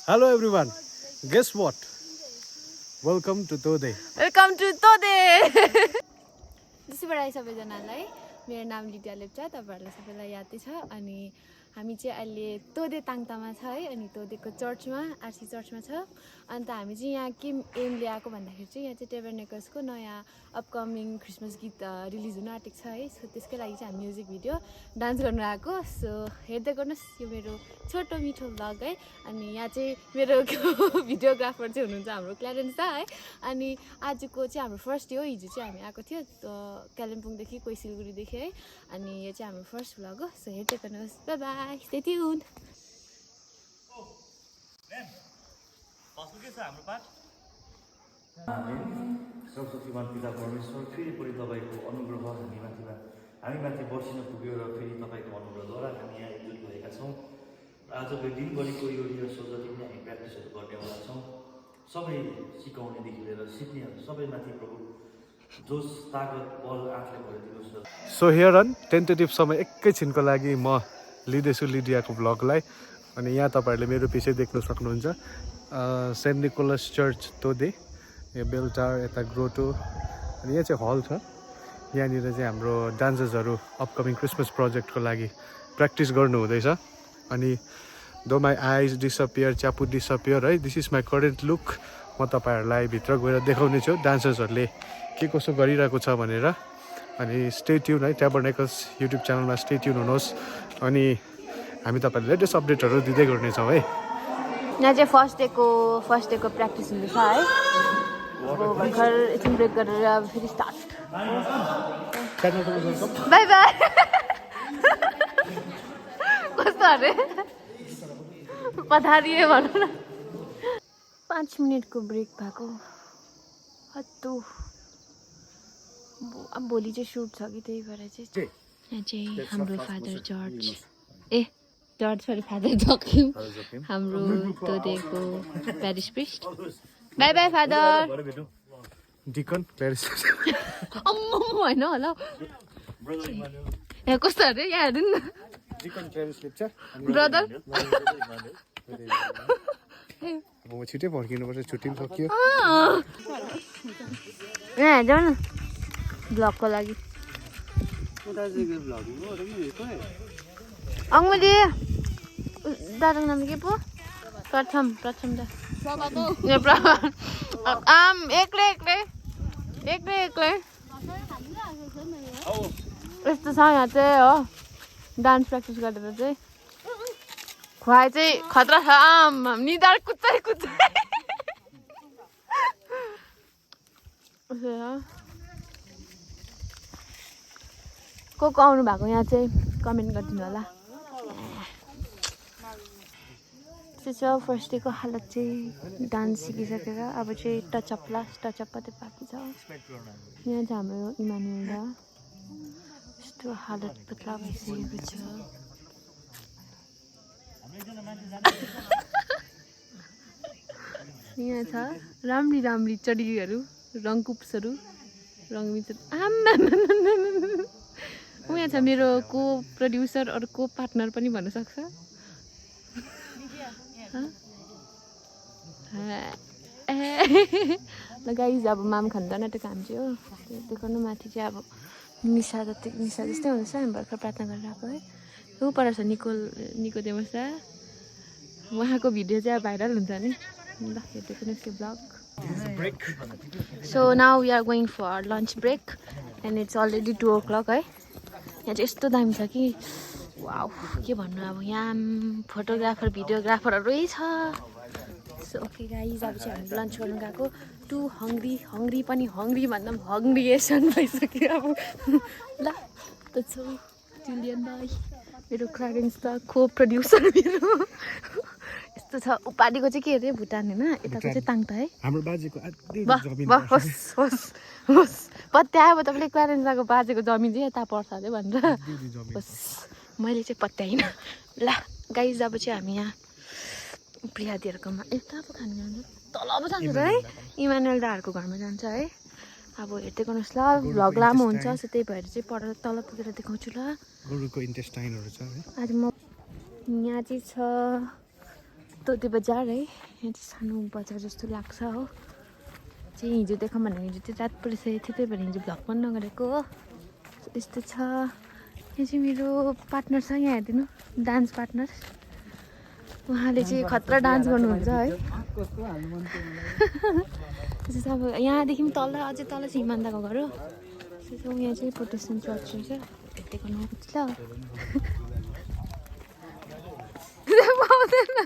Hello everyone. Guess what? Welcome to Tode. Welcome to Tode दिसुबराई सबैजनालाई मेरो नाम लिडिया लेप्चा तपाईहरुलाई सबैलाई यादै छ अनि हामी चाहिँ अहिले तोदे ताङतामा छ है अनि तोदेको चर्चमा आरसी चर्चमा छ अनि हामी चाहिँ यहाँ के एम ल्याएको भन्दाखेरि चाहिँ यहाँ चाहिँ टेबरनेकल्सको नयाँ अपकमिङ क्रिसमस गीत रिलिज हुन आँटेको छ है सो त्यसकै लागि चाहिँ हामी म्युजिक भिडियो डान्स गर्नु आएको सो हेर्दै गर्नुस् यो मेरो छोटो मिठो भ्लग है अनि यहाँ चाहिँ मेरो भिडियोग्राफर चाहिँ हुनुहुन्छ हाम्रो क्ल्यारेन्स दा है अनि आजको चाहिँ हाम्रो फर्स्ट डे हो हिजो चाहिँ हामी आएको थियो कालिम्पोङदेखि कोही सिलगढीदेखि है अनि यो चाहिँ हाम्रो फर्स्ट भ्लग हो सो हेर्दै गर्नुहोस् बाइ बाइ स्टे ट्युन्ड सर्वशक्तिमान पिता परमेश्वर फेरि पनि तपाईँको अनुग्रह हामी माथि बसिन पुग्यो र फेरि तपाईँको अनुग्रहद्वारा हामी यहाँ एकजुट भएका छौँ र आजको दिनभरिको यो रिहर्सल जति पनि हामी प्र्याक्टिसहरू गर्नेवाला छौँ सबै सिकाउनेदेखि लिएर सिक्नेहरू सबैमाथि प्रभु जोस तागत बल आँखले भरिदिनुहोस्। So here on tentative समय एकैछिनको लागि म लिँदैछु लिडियाको भ्लगलाई अनि यहाँ तपाईँहरूले मेरो पछि देख्न सक्नुहुन्छ सेन्ट निकोलस चर्च तोदे यहाँ बेलटार यता ग्रोटो अनि यहाँ चाहिँ हल छ यहाँनिर चाहिँ हाम्रो डान्सर्सहरू अपकमिङ क्रिसमस प्रोजेक्टको लागि प्र्याक्टिस गर्नु हुँदैछ अनि दो माई आइज डिसअपियर च्यापु डिसअपियर है this is my current look म तपाईँहरूलाई भित्र गएर देखाउने छु डान्सर्सहरूले के कसो गरिरहेको छ भनेर अनि स्टे ट्युन है ट्याबरनेकल्स युट्युब च्यानलमा स्टे ट्युन हुनुहोस् अनि हामी तपाईँहरूले लेटेस्ट अपडेटहरू दिँदै गर्नेछौँ है। यहाँ चाहिँ फर्स्ट डेको प्र्याक्टिस हुँदैछ है अब भर्खर एकछिन ब्रेक गरेर अब फेरि स्टार्ट बाई बाई कस्तो अरे पधारिए भनौँ न 5 मिनटको ब्रेक भएको हत्तु अब भोलि चाहिँ सुट छ कि त्यही भएर चाहिँ यहाँ चाहिँ हाम्रो father George George sorry father Joachim हाम्रो तोदेको parish priest bye bye father deacon Clarice अम्म होइन होला यहाँ कस्तो अरे यहाँ हेर्नु न डिकन क्ल्यारिस लेप्चा ब्रदर अब म छिटै फर्किनुपर्छ छुट्टी पनि सकियो यहाँ हेर्छौ न भ्लगको लागि अङ्गुली दादाको नाम के पो प्रथम दा आम एक्लै यस्तो छ यहाँ चाहिँ हो डान्स प्र्याक्टिस गरेर चाहिँ खुवाए चाहिँ खतरा छ आम निधार कुच्चाइ को आउनु भएको यहाँ चाहिँ कमेन्ट गरिदिनु होला। त्यो छ फर्स्ट डेको हालत चाहिँ डान्स सिकिसकेर अब चाहिँ टचअप लास्ट टचअप मात्रै बाँकी छ यहाँ चाहिँ हाम्रो इमानुएल दा यस्तो हालत पतला भइसकेको छ यहाँ छ राम्री चडीहरू रङकुप्सहरू रङमिचहरू यहाँ छ मेरो को प्रड्युसर अरू को पार्टनर पनि भन्न सक्छ ल गाइज अब माम खान आँटेको हामी चाहिँ हो देखाउनु माथि चाहिँ अब निसा जस्तै हुँदैछ हामी भर्खर प्रार्थना गरेर आएको है ऊ पर छ निको देमसा उहाँको भिडियो चाहिँ अब भाइरल हुन्छ नि ल हेर्दै पनि त्यो blog so now we are going for lunch break and it's already 2 o'clock है यहाँ चाहिँ यस्तो दामी छ कि वाउ के भन्नु अब यहाँ फोटोग्राफर भिडियोग्राफरहरू छ सो ओके गाइज अब चाहिँ हामी लन्च गर्नु गएको टु हङ्ग्री पनि हङ्ग्री भन्दा पनि हङ्ग्रिएसन भइसक्यो अब ल त छु जुलियन दाई मेरो क्लारेन्स दा को प्रड्युसर मेरो यस्तो छ उपाधिको चाहिँ के अरे भुटान होइन यताको चाहिँ ताङता है हाम्रो बाजेको होस् पत्यायो तपाईँले क्लारेन्स दाको बाजेको जमिन चाहिँ यता पर्छ अरे भनेर होस् मैले चाहिँ पत्याइनँ ल गाइज अब चाहिँ हामी यहाँ प्रियादीहरूकोमा यता पो खानु जान्छ तल पो जान्छ है इमानुएल दाहरूको घरमा जान्छ है अब हेर्दै गर्नुहोस् ल भ्लग लामो हुन्छ सो त्यही भएर चाहिँ पर तल पुगेर देखाउँछु ल गरुको इन्टेस्टाइनहरू छ है आज म यहाँ चाहिँ छ तोते बजार है यहाँ चाहिँ सानो बजार जस्तो लाग्छ हो चाहिँ हिजो देखाउँ भनेर हिजो चाहिँ रात परिसकेको थियो त्यही भएर हिजो भ्लग पनि नगरेको हो यस्तो छ यहाँ चाहिँ मेरो पार्टनर छ यहाँ हेरिदिनु डान्स पार्टनर उहाँले चाहिँ खतरा डान्स गर्नुहुन्छ है त्यसो अब यहाँदेखि पनि तल अझै तल चाहिँ हिमान्दाको घर हो त्यसो यहाँ चाहिँ प्रोटेस्टेन्ट चर्च रहेछ देखाउनु ल पाउँदैन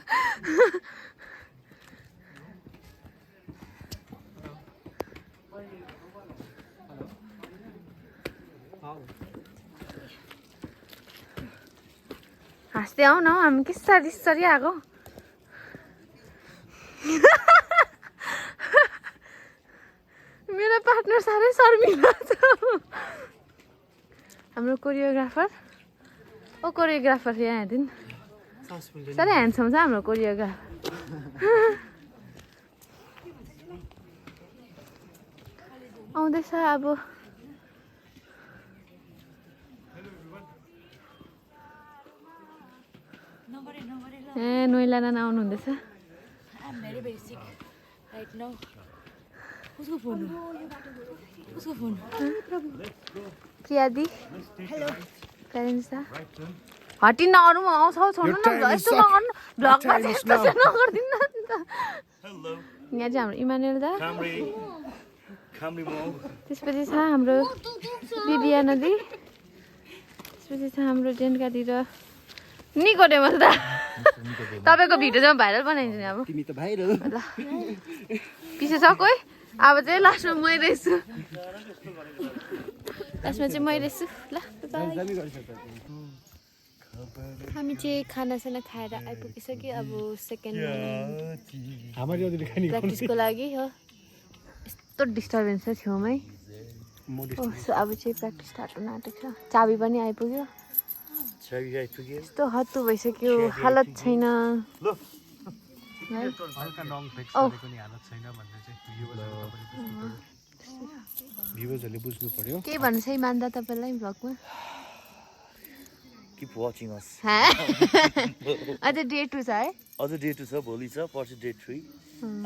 हाँस्दै आऊ न हौ हामी के सारी आएको मेरो पार्टनर साह्रै शर्मिला छ हाम्रो कोरियोग्राफर ओ कोरियोग्राफर यहाँ हेरिदिनु साह्रै ह्यान्डसम छ हाम्रो कोरियोग्राफर आउँदैछ अब ए नोइला नाना आउनु हुँदैछ प्रियादी हटिन अरू आउँछ छोड्नु न यस्तो नगर्नु भ्लगमा चाहिँ यस्तो चाहिँ नगरिदिनु न त यहाँ चाहिँ हाम्रो इमानुएल दा त्यसपछि छ हाम्रो बिबिया नदी त्यसपछि छ हाम्रो जेन्कादी र निको डेमल दा तपाईँको भिडियो चाहिँ भाइरल बनाइदिनु नि अब तिमी त भाइरल ल पछि छ कोही अब चाहिँ लास्टमा मै रहेछु लास्टमा चाहिँ मै रहेछु ल हामी चाहिँ खानासाना खाएर आइपुगिसक्यो अब सेकेन्ड प्र्याक्टिसको लागि हो यस्तो डिस्टर्बेन्स छ छेउमै अब चाहिँ प्र्याक्टिस स्टार्ट हुन आँटेको छ चाबी पनि आइपुग्यो यस्तो हत्तु भइसक्यो हालत छैन भ्युजहरूले बुझ्नु पर्यो के भन्नु छ मान्दा तपाईँलाई भ्लगमा Keep watching us. अझ डे 2 छ है अझ डे 2 छ भोलि छ पर्सि डे 3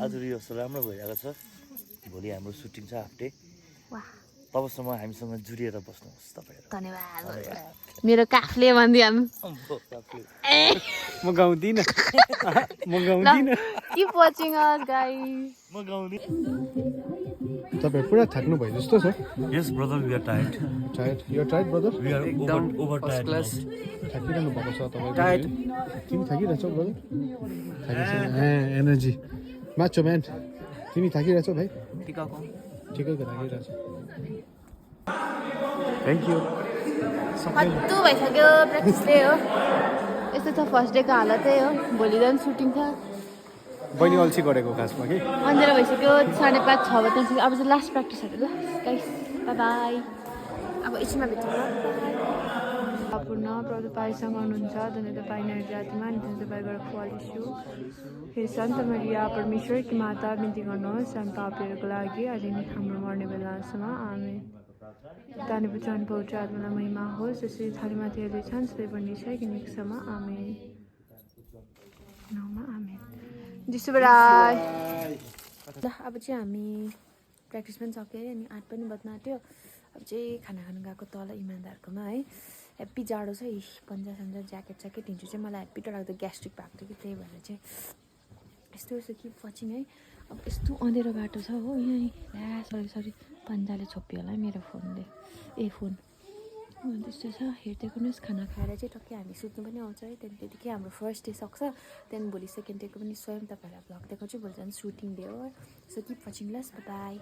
आज रिहर्सल राम्रो भइरहेको छ भोलि हाम्रो सुटिङ छ हाफ डे वाह तबसम्म हामीसँग जुडिएर बस्नुहोस् तपाईँहरू धन्यवाद मेरो काफले भन्दियो म गाउँदिनँ Keep watching us guys म गाउने तपाईहरु पुरा थाक्नु भयो जस्तो छ yes brother we are tired you are tired brother we are over tired थाकिरहनु भएको छ तपाईँ टायर्ड तिमी थाकिरहेछौ ब्रदर एनर्जी माचो म्यान तिमी थाकिरहेछौ भाइ ठिकैको थाकिरहेछ थ्याङ्क यू हत्तु भइसक्यो प्र्याक्टिसले हो यस्तो छ फर्स्ट डेको हालतै हो भोलि झन् सुटिङ छ बहिनी अल्छी गरेको खासमा कि अन्धेरो भइसक्यो 5:30 6 बज्छ अब चाहिँ लास्ट प्र्याक्टिसहरू ल गाइस बाई बाई अब एकछिनमा भेटौँ पूर्ण प्रभु तपाईँसँग हुनुहुन्छ धन्य तपाईँ नर जातिमा अनि धन्य तपाईँबाट फलिसु हे सन्त मरिया परमेश्वरकी माता बिन्ती गर्नुहोस् हामी पापीहरूको लागि अहिले नै हाम्रो मर्ने बेलासम्म आमेन दानी बचाउनु पवित्र आत्मालाई महिमा होस् जसरी थालीमाथि हेर्दै छन् सधैँ पनि छ कि निकसम्म आमेन नाममा आमेन जिसुबराय ल अब चाहिँ हामी प्र्याक्टिस पनि सक्यो अनि 8 पनि बज्न आँट्यो अब चाहिँ खाना खानु गएको तल इमान्दारकोमा है हेप्पी जाडो छ पन्जा सन्जा ज्याकेट हिजो चाहिँ मलाई हेप्पी डरलाग्दो ग्यास्ट्रिक भएको थियो कि त्यही भएर चाहिँ यस्तो यस्तो कि पछि है अब यस्तो अँधेरो बाटो छ हो यहाँ सरी पन्जाले छोप्यो होला मेरो फोनले फोन त्यस्तो छ हेर्दै गर्नुहोस् खाना खाएर चाहिँ टक्कै हामी सुत्नु पनि आउँछ है त्यहाँदेखि त्यतिकै हाम्रो फर्स्ट डे सक्छ त्यहाँदेखि भोलि सेकेन्ड डेको पनि स्वयं तपाईँहरूलाई भ्लग देखाउँछु भोलि झन् सुटिङ डे हो सो किप वाचिङ लस बाई